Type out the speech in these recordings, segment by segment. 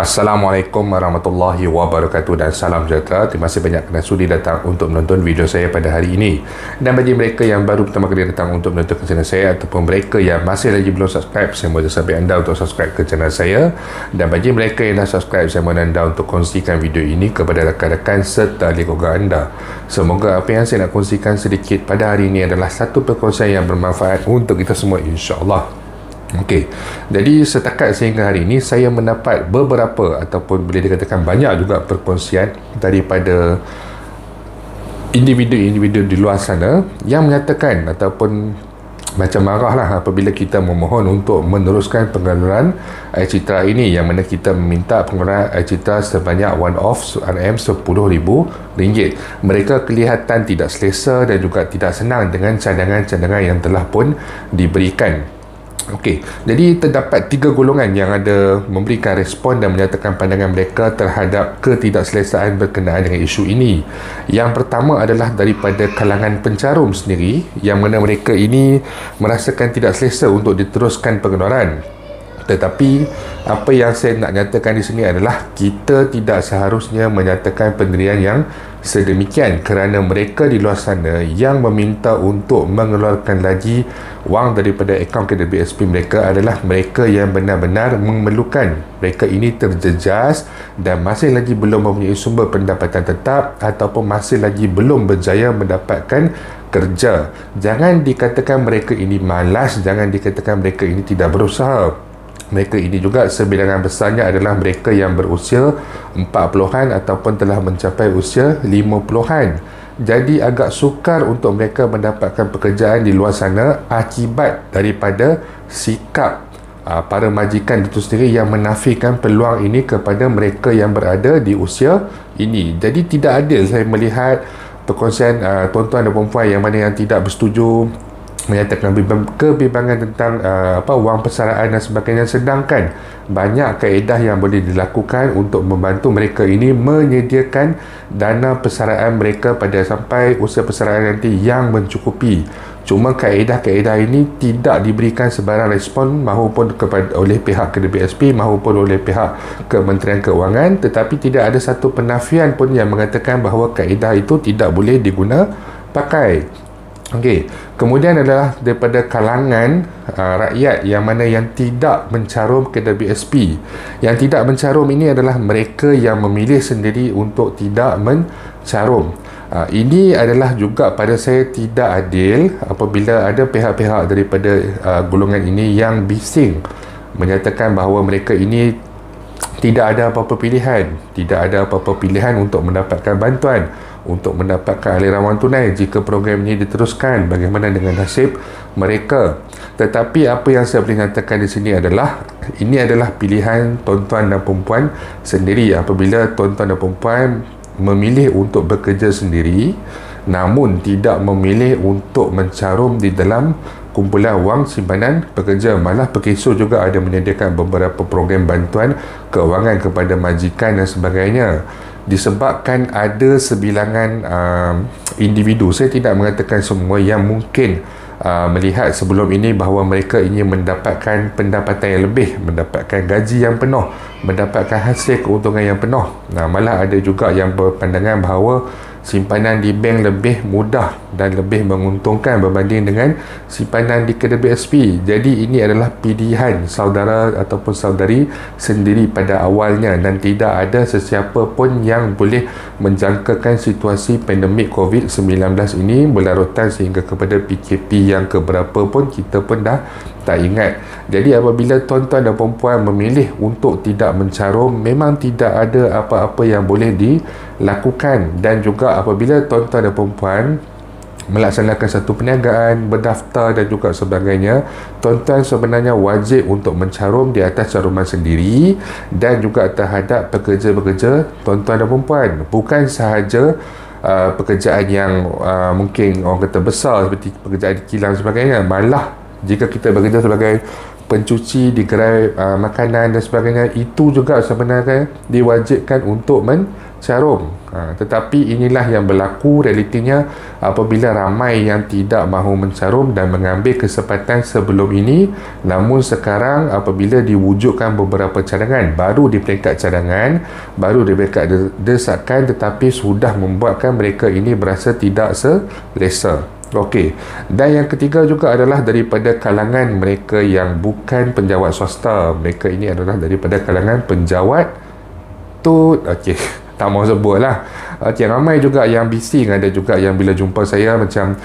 Assalamualaikum warahmatullahi wabarakatuh dan salam sejahtera. Terima kasih banyak kerana sudi datang untuk menonton video saya pada hari ini. Dan bagi mereka yang baru pertama kali datang untuk menonton channel saya ataupun mereka yang masih lagi belum subscribe, saya mohon sampai anda untuk subscribe ke channel saya. Dan bagi mereka yang dah subscribe, saya mohon anda untuk kongsikan video ini kepada rakan-rakan serta ahli keluarga anda. Semoga apa yang saya nak kongsikan sedikit pada hari ini adalah satu perkongsian yang bermanfaat untuk kita semua, insya-Allah. Okey, jadi setakat sehingga hari ini saya mendapat beberapa ataupun boleh dikatakan banyak juga perkongsian daripada individu-individu di luar sana yang menyatakan ataupun macam marahlah apabila kita memohon untuk meneruskan pengeluaran air citra ini, yang mana kita meminta pengeluaran air citra sebanyak one-off RM10,000. Mereka kelihatan tidak selesa dan juga tidak senang dengan cadangan-cadangan yang telah pun diberikan. Okey, jadi terdapat 3 golongan yang ada memberikan respon dan menyatakan pandangan mereka terhadap ketidakselesaan berkenaan dengan isu ini. Yang pertama adalah daripada kalangan pencarum sendiri, yang mana mereka ini merasakan tidak selesa untuk diteruskan pengeluaran. Tetapi apa yang saya nak nyatakan di sini adalah kita tidak seharusnya menyatakan pendirian yang sedemikian, kerana mereka di luar sana yang meminta untuk mengeluarkan lagi wang daripada akaun KDBSP mereka adalah mereka yang benar-benar memerlukan. Mereka ini terjejas dan masih lagi belum mempunyai sumber pendapatan tetap ataupun masih lagi belum berjaya mendapatkan kerja. Jangan dikatakan mereka ini malas, jangan dikatakan mereka ini tidak berusaha. Mereka ini juga sebilangan besarnya adalah mereka yang berusia 40-an ataupun telah mencapai usia 50-an. Jadi agak sukar untuk mereka mendapatkan pekerjaan di luar sana akibat daripada sikap para majikan itu sendiri yang menafikan peluang ini kepada mereka yang berada di usia ini. Jadi tidak adil saya melihat perkongsian tuan-tuan dan perempuan yang mana yang tidak bersetuju menyatakan kebimbangan tentang wang persaraan dan sebagainya, sedangkan banyak kaedah yang boleh dilakukan untuk membantu mereka ini menyediakan dana persaraan mereka pada sampai usia persaraan nanti yang mencukupi. Cuma kaedah-kaedah ini tidak diberikan sebarang respon maupun oleh pihak KDBSP maupun oleh pihak Kementerian Keuangan, tetapi tidak ada satu penafian pun yang mengatakan bahawa kaedah itu tidak boleh diguna pakai. Okey, kemudian adalah daripada kalangan rakyat yang mana yang tidak mencarum KDBSP. Yang tidak mencarum ini adalah mereka yang memilih sendiri untuk tidak mencarum. Ini adalah juga pada saya tidak adil apabila ada pihak-pihak daripada golongan ini yang bising menyatakan bahawa mereka ini tidak ada apa-apa pilihan, tidak ada apa-apa pilihan untuk mendapatkan bantuan, untuk mendapatkan aliran wang tunai jika program ini diteruskan. Bagaimana dengan nasib mereka? Tetapi apa yang saya boleh nyatakan di sini adalah ini adalah pilihan tuan-tuan dan perempuan sendiri. Apabila tuan-tuan dan perempuan memilih untuk bekerja sendiri namun tidak memilih untuk mencarum di dalam kumpulan wang simpanan pekerja, malah Pekeso juga ada menyediakan beberapa program bantuan keuangan kepada majikan dan sebagainya. Disebabkan ada sebilangan individu, saya tidak mengatakan semua, yang mungkin melihat sebelum ini bahawa mereka ingin mendapatkan pendapatan yang lebih, mendapatkan gaji yang penuh, mendapatkan hasil keuntungan yang penuh. Malah ada juga yang berpandangan bahawa simpanan di bank lebih mudah dan lebih menguntungkan berbanding dengan simpanan di KDBSP. Jadi ini adalah pilihan saudara ataupun saudari sendiri pada awalnya, dan tidak ada sesiapa pun yang boleh menjangkakan situasi pandemik COVID-19 ini berlarutan sehingga kepada PKP yang keberapa pun kita pun dah tak ingat. Jadi apabila tuan-tuan dan perempuan memilih untuk tidak mencarum, memang tidak ada apa-apa yang boleh dilakukan. Dan juga apabila tuan-tuan dan perempuan melaksanakan satu perniagaan, berdaftar dan juga sebagainya, tuan-tuan sebenarnya wajib untuk mencarum di atas caruman sendiri dan juga terhadap pekerja-pekerja tuan-tuan dan perempuan. Bukan sahaja pekerjaan yang mungkin orang kata besar seperti pekerjaan di kilang sebagainya, malah jika kita bekerja sebagai pencuci di gerai makanan dan sebagainya, itu juga sebenarnya diwajibkan untuk mencarum. Tetapi inilah yang berlaku realitinya apabila ramai yang tidak mahu mencarum dan mengambil kesempatan sebelum ini. Namun sekarang apabila diwujudkan beberapa cadangan, baru di peringkat cadangan, baru di peringkat desakan, tetapi sudah membuatkan mereka ini berasa tidak selesa. Okey. Dan yang ketiga juga adalah daripada kalangan mereka yang bukan penjawat swasta. Mereka ini adalah daripada kalangan penjawat tut. Okey, tak mau sebut lah. Okey, ramai juga yang bising. Ada juga yang bila jumpa saya macam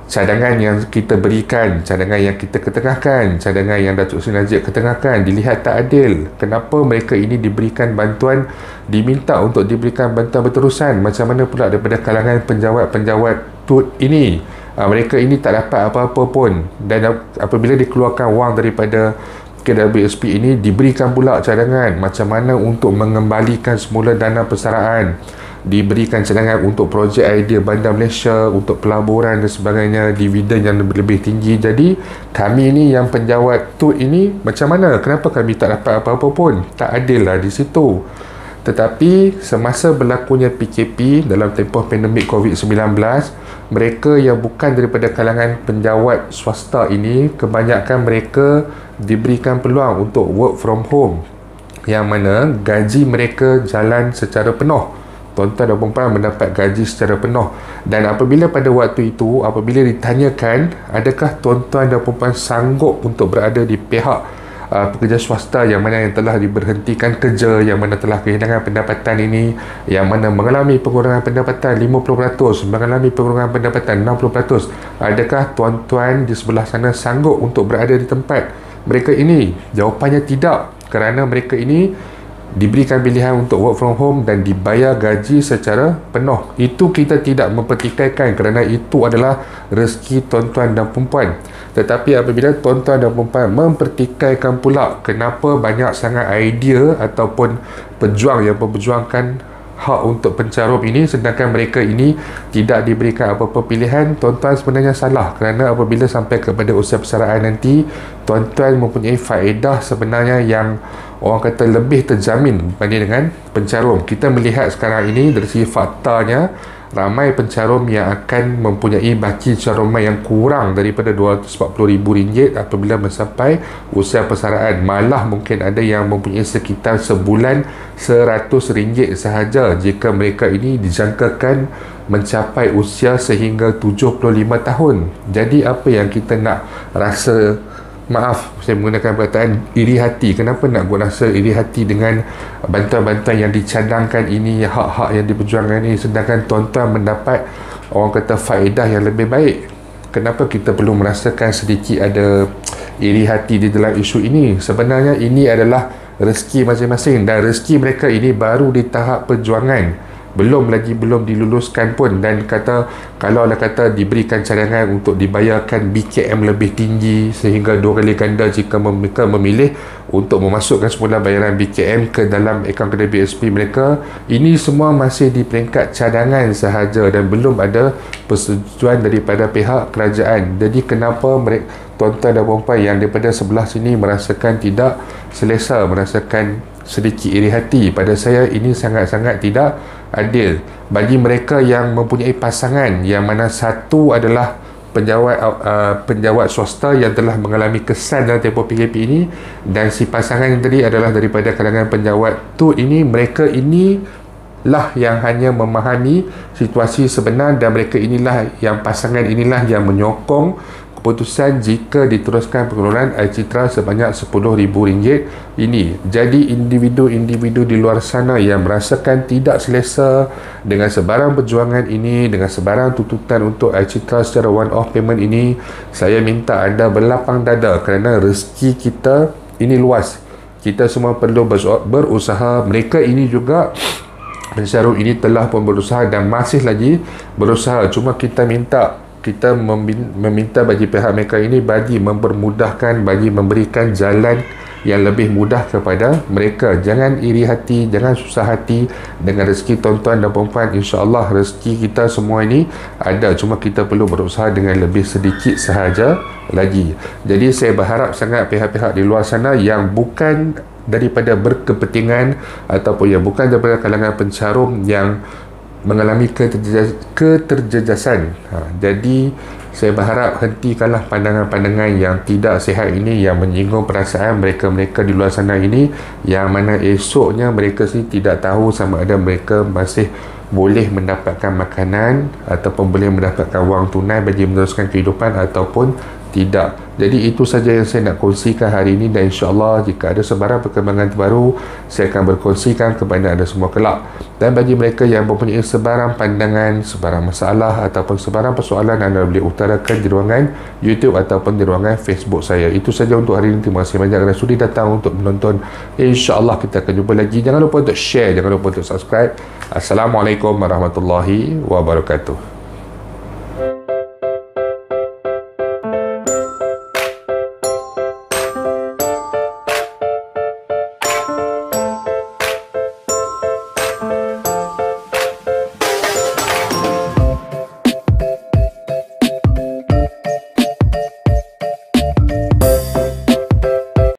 cadangan yang kita berikan, cadangan yang kita ketengahkan, cadangan yang Datuk Seri Najib ketengahkan, dilihat tak adil. Kenapa mereka ini diberikan bantuan, diminta untuk diberikan bantuan berterusan? Macam mana pula daripada kalangan penjawat-penjawat tut ini? Mereka ini tak dapat apa-apa pun, dan apabila dikeluarkan wang daripada KWSP ini, diberikan pula cadangan macam mana untuk mengembalikan semula dana persaraan, diberikan cadangan untuk projek idea Bandar Malaysia, untuk pelaburan dan sebagainya, dividen yang lebih tinggi. Jadi kami ni yang penjawat tut ini macam mana? Kenapa kami tak dapat apa-apa pun? Tak adil lah di situ. Tetapi semasa berlakunya PKP dalam tempoh pandemik COVID-19, mereka yang bukan daripada kalangan penjawat swasta ini, kebanyakan mereka diberikan peluang untuk work from home, yang mana gaji mereka jalan secara penuh. Tuan-tuan dan puan-puan mendapat gaji secara penuh. Dan apabila pada waktu itu, apabila ditanyakan adakah tuan-tuan dan puan-puan sanggup untuk berada di pihak pekerja swasta yang mana yang telah diberhentikan kerja, yang mana telah kehilangan pendapatan ini, yang mana mengalami pengurangan pendapatan 50%, mengalami pengurangan pendapatan 60%, adakah tuan-tuan di sebelah sana sanggup untuk berada di tempat mereka ini? Jawapannya tidak, kerana mereka ini diberikan pilihan untuk work from home dan dibayar gaji secara penuh. Itu kita tidak mempertikaikan, kerana itu adalah rezeki tuan-tuan dan perempuan. Tetapi apabila tuan-tuan dan perempuan mempertikaikan pula kenapa banyak sangat idea ataupun pejuang yang memperjuangkan hak untuk pencarum ini, sedangkan mereka ini tidak diberikan apa-apa pilihan, tuan-tuan sebenarnya salah. Kerana apabila sampai kepada usia persaraan nanti, tuan-tuan mempunyai faedah sebenarnya yang orang kata lebih terjamin berbanding dengan pencarum. Kita melihat sekarang ini dari segi faktanya, ramai pencarum yang akan mempunyai baki caruman yang kurang daripada RM240,000 apabila mencapai usia persaraan. Malah mungkin ada yang mempunyai sekitar sebulan RM100 sahaja jika mereka ini dijangkakan mencapai usia sehingga 75 tahun. Jadi apa yang kita nak rasa, maaf saya menggunakan perkataan iri hati, kenapa nak buat rasa iri hati dengan bantuan-bantuan yang dicadangkan ini, hak-hak yang diperjuangkan ini, sedangkan tuan-tuan mendapat orang kata faedah yang lebih baik? Kenapa kita perlu merasakan sedikit ada iri hati di dalam isu ini? Sebenarnya ini adalah rezeki masing-masing, dan rezeki mereka ini baru di tahap perjuangan, belum diluluskan pun. Dan kalau diberikan cadangan untuk dibayarkan BKM lebih tinggi sehingga 2 kali ganda jika mereka memilih untuk memasukkan semula bayaran BKM ke dalam akaun kedai BSP mereka, ini semua masih di peringkat cadangan sahaja dan belum ada persetujuan daripada pihak kerajaan. Jadi kenapa mereka, tuan-tuan dan puan-puan yang daripada sebelah sini merasakan tidak selesa, merasakan sedikit iri hati? Pada saya ini sangat-sangat tidak adil bagi mereka yang mempunyai pasangan yang mana satu adalah penjawat swasta yang telah mengalami kesan dalam tempoh PKP ini, dan si pasangan yang tadi adalah daripada kalangan penjawat tu ini. Mereka inilah yang hanya memahami situasi sebenar, dan mereka inilah yang, pasangan inilah yang menyokong keputusan jika diteruskan pengeluaran air citra sebanyak RM10,000 ini. Jadi individu-individu di luar sana yang merasakan tidak selesa dengan sebarang perjuangan ini, dengan sebarang tuntutan untuk air citra secara one off payment ini, saya minta anda berlapang dada, kerana rezeki kita ini luas. Kita semua perlu berusaha. Mereka ini juga, pencarum ini telah pun berusaha dan masih lagi berusaha. Cuma kita meminta bagi pihak mereka ini bagi mempermudahkan, bagi memberikan jalan yang lebih mudah kepada mereka. Jangan iri hati, jangan susah hati dengan rezeki tuan-tuan dan puan-puan. InsyaAllah rezeki kita semua ini ada, cuma kita perlu berusaha dengan lebih sedikit sahaja lagi. Jadi saya berharap sangat pihak-pihak di luar sana yang bukan daripada berkepentingan ataupun yang bukan daripada kalangan pencarum yang mengalami keterjejasan. Jadi saya berharap hentikanlah pandangan-pandangan yang tidak sihat ini, yang menyinggung perasaan mereka-mereka di luar sana ini, yang mana esoknya mereka sendiri tidak tahu sama ada mereka masih boleh mendapatkan makanan ataupun boleh mendapatkan wang tunai bagi meneruskan kehidupan ataupun tidak. Jadi itu saja yang saya nak kongsikan hari ini, dan insyaAllah jika ada sebarang perkembangan terbaru saya akan berkongsikan kepada anda semua kelak. Dan bagi mereka yang mempunyai sebarang pandangan, sebarang masalah ataupun sebarang persoalan, anda boleh utarakan di ruangan YouTube ataupun di ruangan Facebook saya. Itu saja untuk hari ini. Terima kasih banyak kerana sudi datang untuk menonton. InsyaAllah kita akan jumpa lagi. Jangan lupa untuk share, jangan lupa untuk subscribe. Assalamualaikum warahmatullahi wabarakatuh.